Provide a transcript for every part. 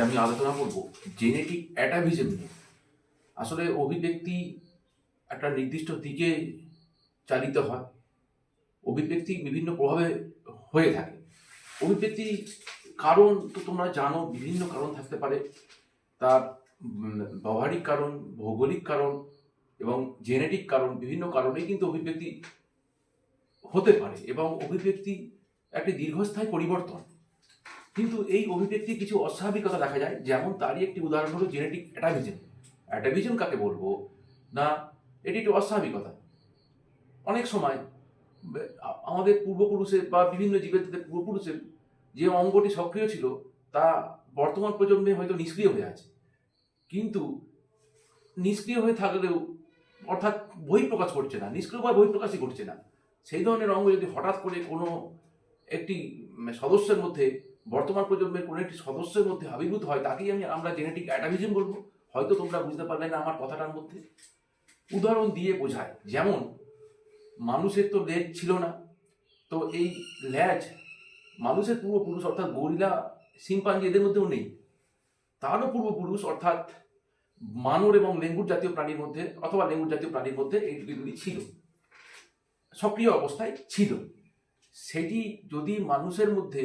আমি আলোচনা করব জেনেটিক অ্যাটাভিজম নিয়ে। আসলে অভিব্যক্তি একটা নির্দিষ্ট দিকে চালিত হয়। অভিব্যক্তি বিভিন্ন প্রভাবে হয়ে থাকে। অভিব্যক্তি কারণ তো তোমরা জানো, বিভিন্ন কারণ থাকতে পারে। তার ব্যবহারিক কারণ, ভৌগোলিক কারণ এবং জেনেটিক কারণ, বিভিন্ন কারণেই কিন্তু অভিব্যক্তি হতে পারে এবং অভিব্যক্তি একটি দীর্ঘস্থায়ী পরিবর্তন। কিন্তু এই অভিব্যক্তির কিছু অস্বাভাবিকতা দেখা যায়, যেমন তারই একটি উদাহরণ হলো জেনেটিক অ্যাটাভিজম। অ্যাটাভিজম কাকে বলবো না, এটি একটি অস্বাভাবিকতা। অনেক সময় আমাদের পূর্বপুরুষের বা বিভিন্ন জীবের পূর্বপুরুষের যে অঙ্গটি সক্রিয় ছিল তা বর্তমান প্রজন্মে হয়তো নিষ্ক্রিয় হয়ে আছে, কিন্তু নিষ্ক্রিয় হয়ে থাকলেও অর্থাৎ বহিঃপ্রকাশ করছে না, নিষ্ক্রিয় বা বহিঃপ্রকাশই ঘটছে না। সেই ধরনের অঙ্গ যদি হঠাৎ করে কোনো একটি সদস্যের মধ্যে, বর্তমান প্রজন্মের কোনো একটি সদস্যের মধ্যে আবির্ভূত হয়, তাকেই আমরা জেনেটিক অ্যাটাভিজম বলবো। হয়তো তোমরা বুঝতে পারলে না আমার কথাটার মধ্যে। উদাহরণ দিয়ে বোঝায়, যেমন মানুষের তো লেজ ছিল না, তো এই লেজ মানুষের পূর্বপুরুষ অর্থাৎ গরিলা, শিম্পাঞ্জি এদের মধ্যেও নেই। তারও পূর্বপুরুষ অর্থাৎ মানব এবং লেঙ্গুর জাতীয় প্রাণীর মধ্যে অথবা লেঙ্গুর জাতীয় প্রাণীর মধ্যে এই দুটি ছিল, সক্রিয় অবস্থায় ছিল। সেটি যদি মানুষের মধ্যে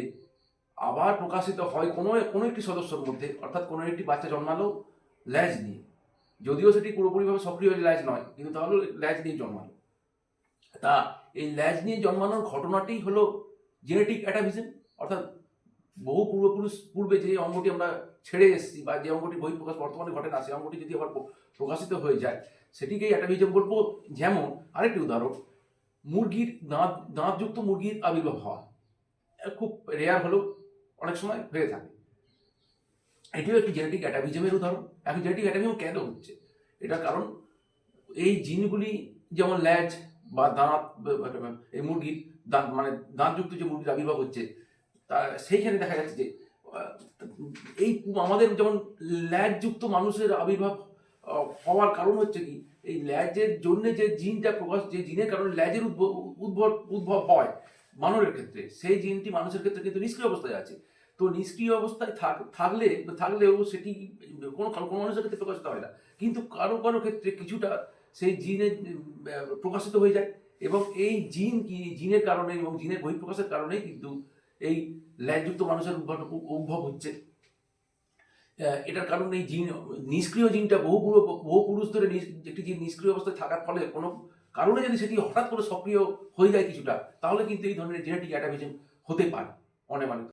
আবার প্রকাশিত হয় কোনো কোনো একটি সদস্যের মধ্যে, অর্থাৎ কোনো একটি বাচ্চা জন্মালো ল্যাজ নিয়ে, যদিও সেটি পুরোপুরিভাবে সক্রিয় ল্যাজ নয়, কিন্তু তাহলে ল্যাজ নিয়ে জন্মালো। তা এই ল্যাজ নিয়ে জন্মানোর ঘটনাটি হলো জেনেটিক অ্যাটাভিজম, অর্থাৎ বহু পূর্বপুরুষ পূর্বে যে অঙ্গটি আমরা ছেড়ে এসেছি বা যে অঙ্গটি বহিঃপ্রকাশ বর্তমানে ঘটে না, সেই অঙ্গটি যদি আবার প্রকাশিত হয়ে যায়, সেটিকেই অ্যাটাভিজম বলবো। যেমন আরেকটি উদাহরণ, মুরগির দাঁতযুক্ত মুরগির আবির্ভাব হওয়া খুব রেয়ার হলেও অনেক সময় হয়ে থাকে। এটিও একটি জেনেটিক অ্যাটাভিজমের উদাহরণ। এখন জেনেটিক অ্যাটাভিজম কেন হচ্ছে, এটার কারণ এই জিনগুলি, যেমন ল্যাজ বা দাঁত, এই মুরগির দাঁত মানে দাঁতযুক্ত যে মুরগির আবির্ভাব হচ্ছে, তা সেইখানে দেখা যাচ্ছে যে এই আমাদের যেমন ল্যাজযুক্ত মানুষের আবির্ভাব হওয়ার কারণ হচ্ছে কি, এই ল্যাজের জন্য যে জিনটা যে জিনের কারণে ল্যাজের উদ্ভব হয় মানবের ক্ষেত্রে, সেই জিনটি মানুষের ক্ষেত্রে কিন্তু নিষ্ক্রিয় অবস্থায় আছে। তো নিষ্ক্রিয় অবস্থায় থাকলেও সেটি কোনো কোনো মানুষের ক্ষেত্রে প্রকাশিত হয় না, কিন্তু কারো কারো ক্ষেত্রে কিছুটা সেই জিনে প্রকাশিত হয়ে যায়। এবং এই জিনের কারণে এবং জিনের বহিঃপ্রকাশের কারণেই কিন্তু এই ল্যাজযুক্ত মানুষের উদ্ভব হচ্ছে। এটার কারণ এই জিন, নিষ্ক্রিয় জিনটা বহু পুরুষ ধরে একটি জিন নিষ্ক্রিয় অবস্থায় থাকার ফলে কোনো কারণে যদি সেটি হঠাৎ করে সক্রিয় হয়ে যায় কিছুটা, তাহলে কিন্তু এই ধরনের জেনেটিক অ্যাটাভিজম হতে পারে অনেক